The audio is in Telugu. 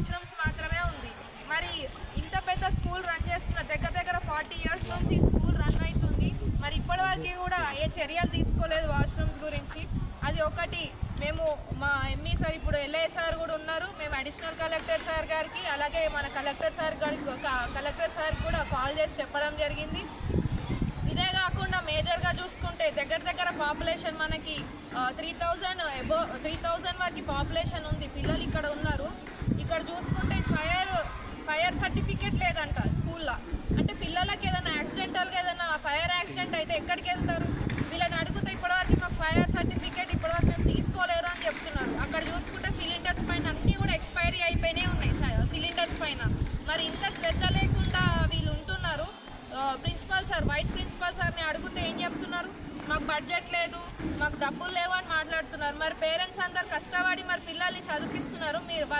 వాష్రూమ్స్ మాత్రమే ఉంది. మరి ఇంత పెద్ద స్కూల్ రన్ చేస్తున్న దగ్గర 40 years నుంచి స్కూల్ రన్ అవుతుంది. మరి ఇప్పటివరకు కూడా ఏ చర్యలు తీసుకోలేదు వాష్రూమ్స్ గురించి. అది ఒకటి. మేము మా ఎంఈ సార్, ఇప్పుడు ఎల్ఏ సార్ కూడా ఉన్నారు, మేము అడిషనల్ కలెక్టర్ సార్ గారికి అలాగే మన కలెక్టర్ సార్ కూడా కాల్ చేసి చెప్పడం జరిగింది. ఇదే కాకుండా మేజర్గా చూసుకుంటే దగ్గర పాపులేషన్ మనకి 3000 వరకు పాపులేషన్ ఉంది, పిల్లలు ఇక్కడ ఉన్నారు. ఇక్కడ చూసుకుంటే ఫైర్ సర్టిఫికేట్ లేదంట స్కూల్లో. అంటే పిల్లలకి ఏదైనా యాక్సిడెంటల్గా ఏదైనా ఫైర్ యాక్సిడెంట్ అయితే ఎక్కడికి వెళ్తారు? వీళ్ళని అడిగితే ఇప్పటివరకు మాకు ఫైర్ సర్టిఫికేట్ ఇప్పటివరకు మేము తీసుకోలేరు అని చెప్తున్నారు. అక్కడ చూసుకుంటే సిలిండర్స్ పైన అన్నీ కూడా ఎక్స్పైరీ అయిపోయినాయి ఉన్నాయి సిలిండర్స్ పైన. మరి ఇంత శ్రద్ధ లేకుండా వీళ్ళు ఉంటున్నారు. వైస్ ప్రిన్సిపల్ సార్ని అడిగితే ఏం చెప్తున్నారు? మాకు బడ్జెట్ లేదు, మాకు డబ్బులు లేవు అని మాట్లాడుతున్నారు. మరి పేరెంట్స్ అందరు కష్టపడి మరి పిల్లల్ని చదివిస్తున్నారు, మీరు